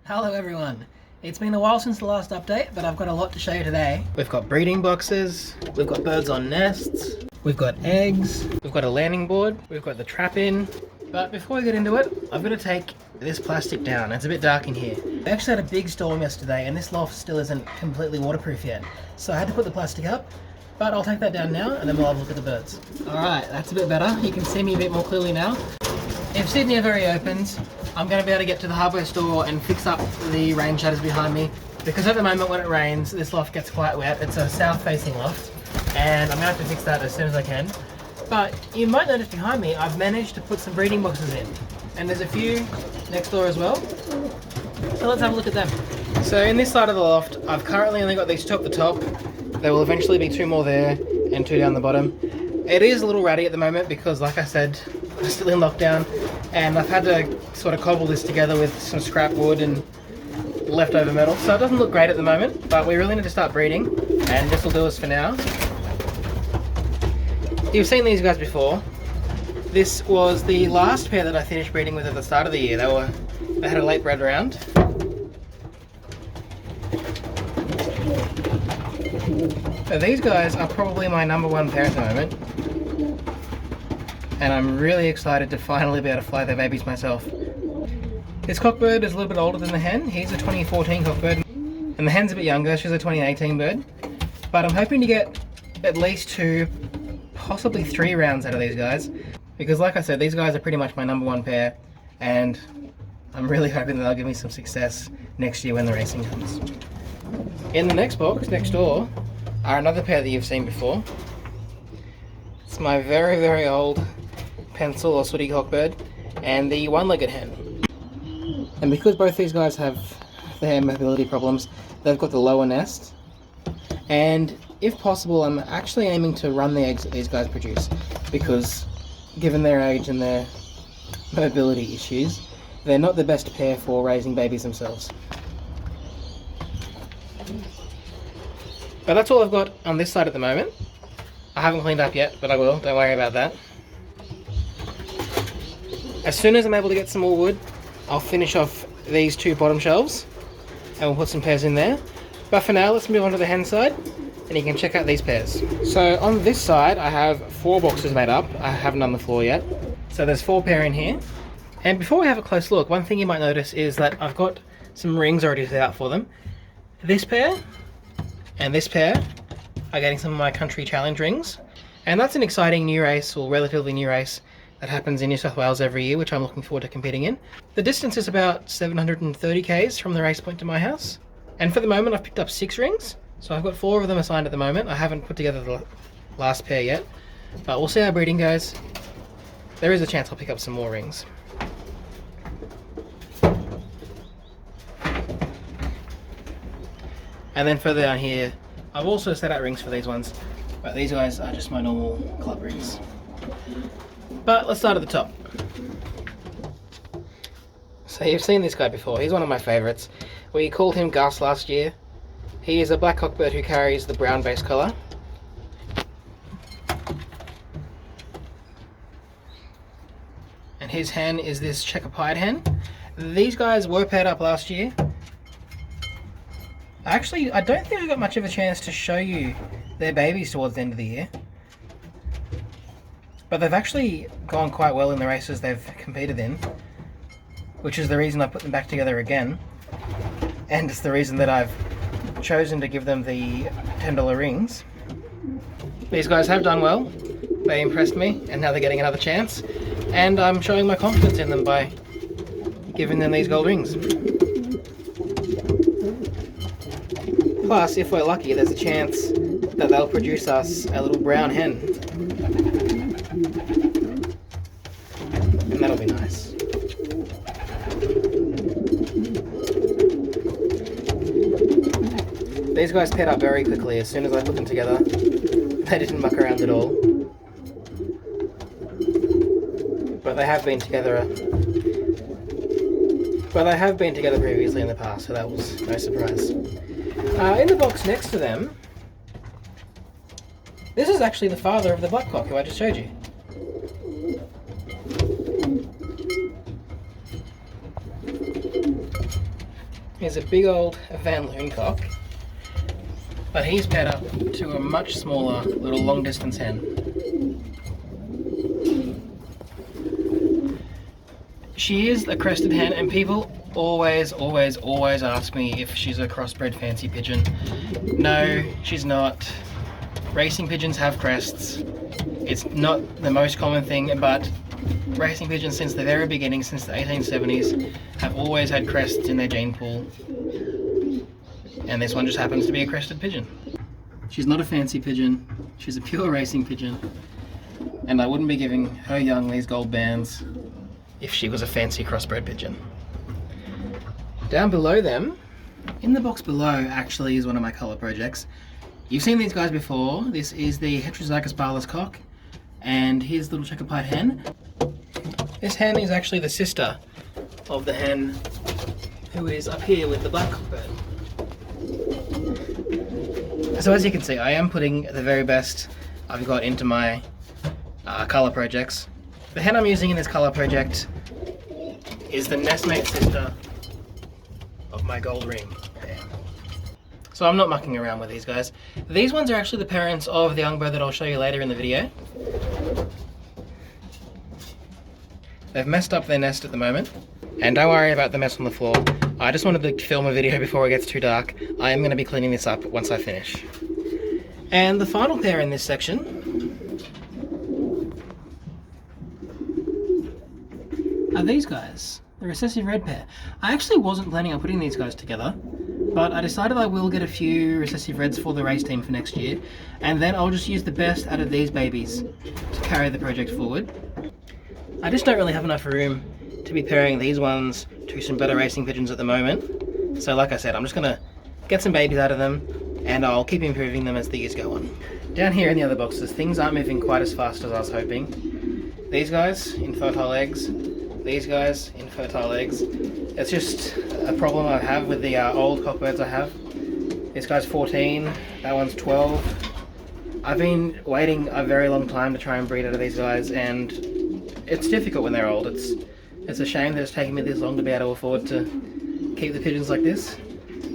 Hello everyone. It's been a while since the last update, but I've got a lot to show you today. We've got breeding boxes, we've got birds on nests, we've got eggs, we've got a landing board, we've got the trap in. But before we get into it, I've got to take this plastic down. It's a bit dark in here. We actually had a big storm yesterday and this loft still isn't completely waterproof yet. So I had to put the plastic up, but I'll take that down now and then we'll have a look at the birds. Alright, that's a bit better. You can see me a bit more clearly now. If Sydney ever reopens, I'm going to be able to get to the hardware store and fix up the rain shutters behind me, because at the moment when it rains this loft gets quite wet. It's a south facing loft and I'm going to have to fix that as soon as I can. But you might notice behind me I've managed to put some breeding boxes in, and there's a few next door as well, so let's have a look at them. So in this side of the loft I've currently only got these two up the top. There will eventually be two more there and two down the bottom. It is a little ratty at the moment because, like I said, we're still in lockdown and I've had to sort of cobble this together with some scrap wood and leftover metal, so it doesn't look great at the moment, but we really need to start breeding and this will do us for now. You've seen these guys before. This was the last pair that I finished breeding with at the start of the year. They had a late bred round. So these guys are probably my number one pair at the moment, and I'm really excited to finally be able to fly their babies myself. This cockbird is a little bit older than the hen. He's a 2014 cockbird, and the hen's a bit younger. She's a 2018 bird. But I'm hoping to get at least 2, possibly 3 rounds out of these guys, because like I said, these guys are pretty much my number one pair, and I'm really hoping that they'll give me some success next year when the racing comes. In the next box, next door, are another pair that you've seen before. It's my very, very old pencil or sooty cockbird and the one-legged hen. And because both these guys have their mobility problems, they've got the lower nest. And if possible, I'm actually aiming to run the eggs that these guys produce, because given their age and their mobility issues, they're not the best pair for raising babies themselves. But that's all I've got on this side at the moment. I haven't cleaned up yet, but I will, don't worry about that. As soon as I'm able to get some more wood, I'll finish off these 2 bottom shelves and we'll put some pairs in there. But for now, let's move on to the hen side and you can check out these pairs. So on this side, I have 4 boxes made up. I haven't on the floor yet. So there's 4 pair in here. And before we have a close look, one thing you might notice is that I've got some rings already set out for them. This pair and this pair are getting some of my country challenge rings, and that's an exciting new race, or relatively new race, that happens in New South Wales every year, which I'm looking forward to competing in. The distance is about 730 k's from the race point to my house, and for the moment I've picked up 6 rings, so I've got 4 of them assigned at the moment. I haven't put together the last pair yet, but we'll see how breeding goes. There is a chance I'll pick up some more rings. And then further down here, I've also set out rings for these ones, but these guys are just my normal club rings. But let's start at the top. So you've seen this guy before. He's one of my favourites. We called him Gus last year. He is a black cockbird who carries the brown base colour. And his hen is this checker-pied hen. These guys were paired up last year. Actually, I don't think I got much of a chance to show you their babies towards the end of the year. But they've actually gone quite well in the races they've competed in, which is the reason I put them back together again. And it's the reason that I've chosen to give them the $10 rings. These guys have done well. They impressed me, and now they're getting another chance. And I'm showing my confidence in them by giving them these gold rings. Plus, if we're lucky, there's a chance that they'll produce us a little brown hen. And that'll be nice. These guys paired up very quickly as soon as I put them together. They didn't muck around at all. But they have been together. Previously in the past, so that was no surprise. In the box next to them, this is actually the father of the blackcock who I just showed you. is a big old Van Loon cock, but he's paired up to a much smaller little long distance hen. She is a crested hen, and people always ask me if she's a crossbred fancy pigeon. No, she's not. Racing pigeons have crests. It's not the most common thing, but racing pigeons since the very beginning, since the 1870s, have always had crests in their gene pool. And this one just happens to be a crested pigeon. She's not a fancy pigeon, she's a pure racing pigeon. And I wouldn't be giving her young these gold bands if she was a fancy crossbred pigeon. Down below them, in the box below, actually is one of my colour projects. You've seen these guys before. This is the heterozygous barless cock, and here's the little checker-pied hen. This hen is actually the sister of the hen who is up here with the black cockbird. So as you can see, I am putting the very best I've got into my colour projects. The hen I'm using in this colour project is the nestmate sister of my gold ring pair. So I'm not mucking around with these guys. These ones are actually the parents of the young bird that I'll show you later in the video. They've messed up their nest at the moment, and don't worry about the mess on the floor. I just wanted to film a video before it gets too dark. I am going to be cleaning this up once I finish. And the final pair in this section are these guys, the recessive red pair. I actually wasn't planning on putting these guys together, but I decided I will get a few recessive reds for the race team for next year, and then I'll just use the best out of these babies to carry the project forward. I just don't really have enough room to be pairing these ones to some better racing pigeons at the moment. So like I said, I'm just gonna get some babies out of them, and I'll keep improving them as the years go on. Down here in the other boxes, things aren't moving quite as fast as I was hoping. These guys, infertile eggs. These guys, infertile eggs. It's just a problem I have with the old cockbirds I have. This guy's 14, that one's 12. I've been waiting a very long time to try and breed out of these guys, and it's difficult when they're old. It's a shame that it's taken me this long to be able to afford to keep the pigeons like this,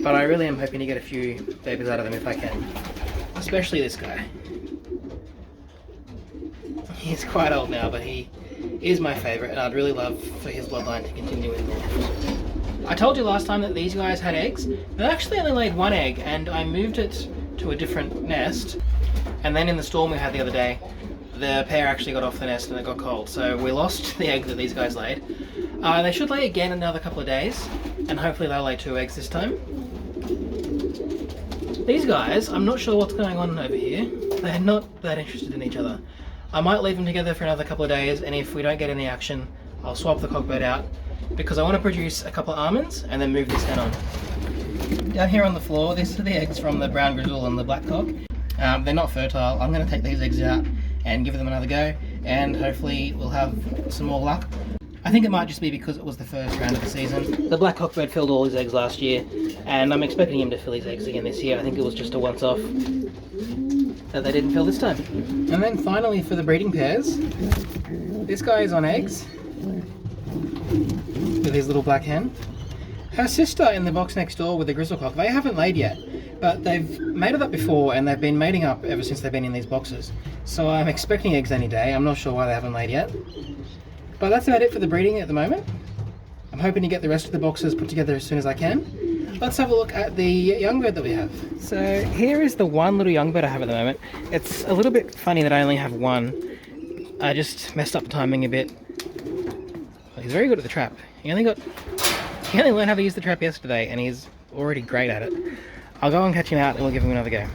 but I really am hoping to get a few babies out of them if I can. Especially this guy. He's quite old now, but he is my favourite, and I'd really love for his bloodline to continue in there. I told you last time that these guys had eggs. They actually only laid one egg, and I moved it to a different nest, and then in the storm we had the other day, the pair actually got off the nest and it got cold, so we lost the egg that these guys laid. They should lay again in another couple of days, and hopefully they'll lay 2 eggs this time. These guys, I'm not sure what's going on over here. They're not that interested in each other. I might leave them together for another couple of days, and if we don't get any action, I'll swap the cockbird out, because I want to produce a couple of almonds and then move this hen on. Down here on the floor, these are the eggs from the brown grizzle and the black cock. They're not fertile. I'm going to take these eggs out and give them another go, and hopefully we'll have some more luck. I think it might just be because it was the first round of the season. The black cockbird filled all his eggs last year, and I'm expecting him to fill his eggs again this year. I think it was just a once-off that they didn't fill this time. And then finally for the breeding pairs, this guy is on eggs with his little black hen. Her sister in the box next door with the grizzle cock, they haven't laid yet, but they've mated up before, and they've been mating up ever since they've been in these boxes. So I'm expecting eggs any day. I'm not sure why they haven't laid yet. But that's about it for the breeding at the moment. I'm hoping to get the rest of the boxes put together as soon as I can. Let's have a look at the young bird that we have. So here is the one little young bird I have at the moment. It's a little bit funny that I only have one. I just messed up the timing a bit. Well, he's very good at the trap. He only learned how to use the trap yesterday, and he's already great at it. I'll go and catch him out and we'll give him another go.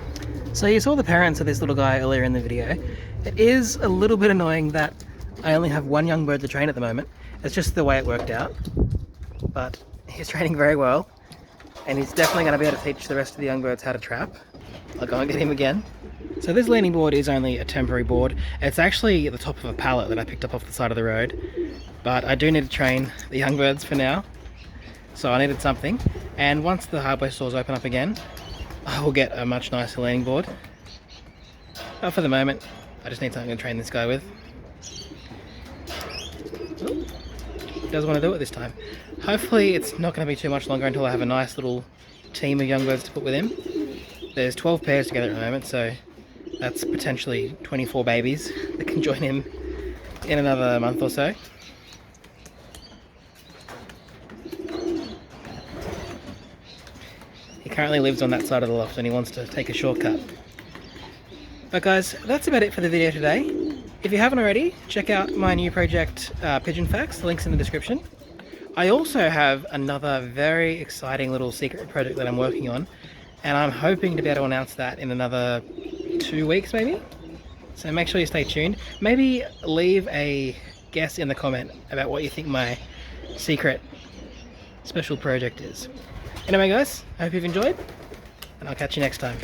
So you saw the parents of this little guy earlier in the video. It is a little bit annoying that I only have one young bird to train at the moment. It's just the way it worked out. But he's training very well, and he's definitely going to be able to teach the rest of the young birds how to trap. I'll go and get him again. So this landing board is only a temporary board. It's actually at the top of a pallet that I picked up off the side of the road. But I do need to train the young birds for now. So I needed something. And once the hardware stores open up again, I will get a much nicer landing board. But for the moment, I just need something to train this guy with. He doesn't want to do it this time. Hopefully it's not going to be too much longer until I have a nice little team of young birds to put with him. There's 12 pairs together at the moment, so that's potentially 24 babies that can join him in another month or so. He currently lives on that side of the loft and he wants to take a shortcut. But guys, that's about it for the video today. If you haven't already, check out my new project, Pigeon Facts. The link's in the description. I also have another very exciting little secret project that I'm working on, and I'm hoping to be able to announce that in another 2 weeks maybe. So make sure you stay tuned. Maybe leave a guess in the comment about what you think my secret special project is. Anyway guys, I hope you've enjoyed, and I'll catch you next time.